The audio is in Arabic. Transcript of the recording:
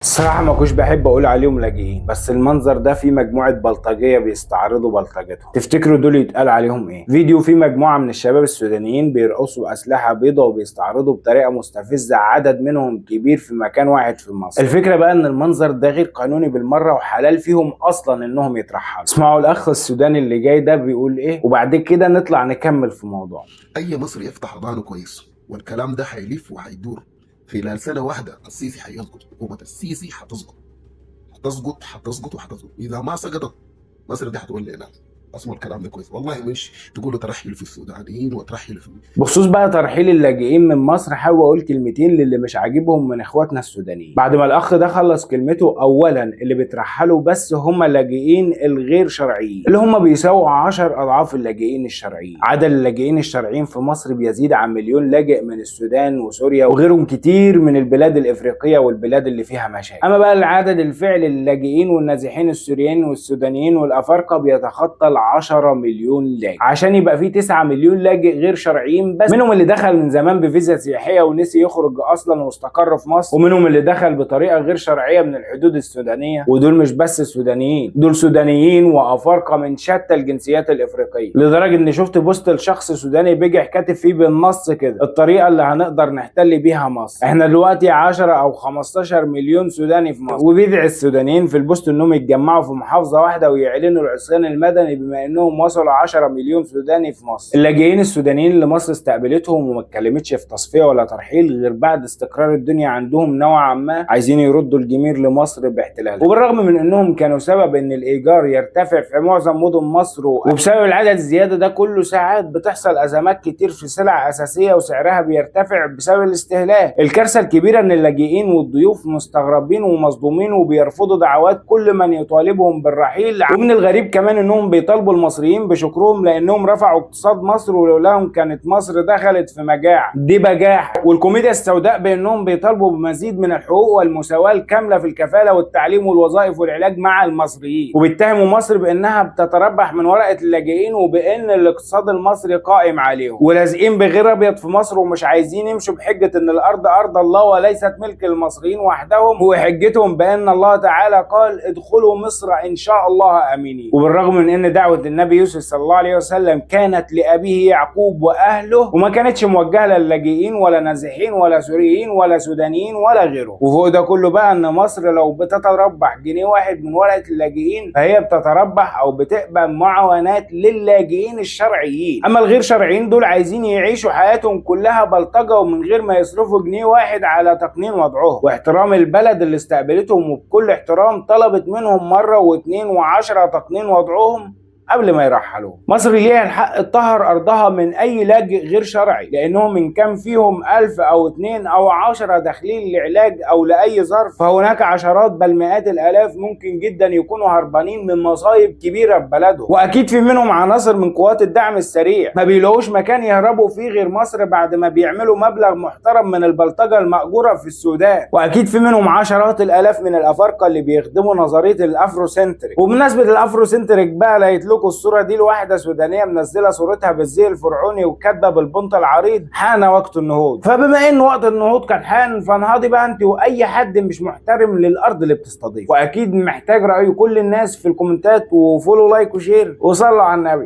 الصراحة ما كنتش بحب أقول عليهم لاجئين، بس المنظر ده فيه مجموعة بلطجية بيستعرضوا بلطجتهم. تفتكروا دول يتقال عليهم إيه؟ فيديو فيه مجموعة من الشباب السودانيين بيرقصوا بأسلحة بيضاء وبيستعرضوا بطريقة مستفزة عدد منهم كبير في مكان واحد في مصر. الفكرة بقى إن المنظر ده غير قانوني بالمرة وحلال فيهم أصلا إنهم يترحلوا. اسمعوا الأخ السوداني اللي جاي ده بيقول إيه وبعد كده نطلع نكمل في موضوع. اي مصري يفتح حضانه كويس والكلام ده هيلف وهيدور. خلال سنه واحده السيسي هيسقط، حكومه السيسي هتسقط وهتسقط. اذا ما سقطت مصر دي هتولي هناك. اسمعوا الكلام ده كويس، والله مش تقولوا ترحلوا في السودانيين وترحلوا في بخصوص بقى ترحيل اللاجئين من مصر، حابب اقول كلمتين للي مش عاجبهم من اخواتنا السودانيين. بعد ما الاخ ده خلص كلمته، اولا اللي بيترحلوا بس هم اللاجئين الغير شرعيين اللي هم بيساووا 10 اضعاف اللاجئين الشرعيين. عدد اللاجئين الشرعيين في مصر بيزيد عن 1,000,000 لاجئ من السودان وسوريا وغيرهم كتير من البلاد الافريقيه والبلاد اللي فيها مشاكل. اما بقى العدد الفعلي للاجئين والنازحين السوريين والسودانيين والافارقه بيتخطى 10 مليون لاجئ، عشان يبقى في 9 مليون لاجئ غير شرعيين بس. منهم اللي دخل من زمان بفيزا سياحيه ونسي يخرج اصلا واستقر في مصر، ومنهم اللي دخل بطريقه غير شرعيه من الحدود السودانيه. ودول مش بس سودانيين، دول سودانيين وافارقه من شتى الجنسيات الافريقيه، لدرجه اني شفت بوست لشخص سوداني بيجح كاتب فيه بالنص كده الطريقه اللي هنقدر نحتل بيها مصر. احنا دلوقتي 10 او 15 مليون سوداني في مصر، وبيدعي السودانيين في البوست انهم يتجمعوا في محافظه واحده ويعلنوا العصيان المدني بما انهم وصلوا 10 مليون سوداني في مصر. اللاجئين السودانيين اللي مصر استقبلتهم وما اتكلمتش في تصفيه ولا ترحيل غير بعد استقرار الدنيا عندهم نوعا ما، عايزين يردوا الجميل لمصر باحتلالها. وبالرغم من انهم كانوا سبب ان الايجار يرتفع في معظم مدن مصر، وبسبب العدد الزياده ده كله ساعات بتحصل ازمات كتير في سلع اساسيه وسعرها بيرتفع بسبب الاستهلاك. الكارثه الكبيره ان اللاجئين والضيوف مستغربين ومصدومين وبيرفضوا دعوات كل من يطالبهم بالرحيل. ومن الغريب كمان انهم بيطالبوا المصريين بشكرهم لانهم رفعوا اقتصاد مصر، ولولاهم كانت مصر دخلت في مجاعه. دي بجاحه. والكوميديا السوداء بانهم بيطالبوا بمزيد من الحقوق والمساواه الكامله في الكفاله والتعليم والوظائف والعلاج مع المصريين، وبيتهموا مصر بانها بتتربح من ورقه اللاجئين وبان الاقتصاد المصري قائم عليهم، ولازقين بغير ابيض في مصر ومش عايزين يمشوا بحجه ان الارض ارض الله وليست ملك المصريين وحدهم، وحجتهم بان الله تعالى قال ادخلوا مصر ان شاء الله امنين. وبالرغم من ان دعوه النبي يوسف صلى الله عليه وسلم كانت لابيه يعقوب واهله وما كانتش موجهه للاجئين ولا نازحين ولا سوريين ولا سودانيين ولا غيره. وفوق ده كله بقى ان مصر لو بتتربح جنيه واحد من ورقه اللاجئين فهي بتتربح او بتقبل معاونات للاجئين الشرعيين. اما الغير شرعيين دول عايزين يعيشوا حياتهم كلها بلطجه ومن غير ما يصرفوا جنيه واحد على تقنين وضعهم واحترام البلد اللي استقبلتهم، وبكل احترام طلبت منهم مره واثنين وعشرة تقنين وضعهم قبل ما يرحلوا. مصر ليها الحق تطهر ارضها من اي لاجئ غير شرعي، لانهم ان كان فيهم 1000 او 2 او 10 داخلين لعلاج او لاي ظرف، فهناك عشرات بل مئات الالاف ممكن جدا يكونوا هربانين من مصايب كبيره في بلدهم. واكيد في منهم عناصر من قوات الدعم السريع ما بيلاقوش مكان يهربوا فيه غير مصر بعد ما بيعملوا مبلغ محترم من البلطجه المأجوره في السودان. واكيد في منهم عشرات الالاف من الافارقه اللي بيخدموا نظريه الافرو سنتريك. وبمناسبه الافرو سنتريك بقى لقيت لكم الصوره دي لواحده سودانيه منزله صورتها بالزي الفرعوني وكاتبه بالبنط العريض حان وقت النهوض. فبما ان وقت النهوض كان حان، فانهضي بقى انت واي حد مش محترم للارض اللي بتستضيف. واكيد محتاج راي كل الناس في الكومنتات، وفولو لايك وشير وصلوا على النبي.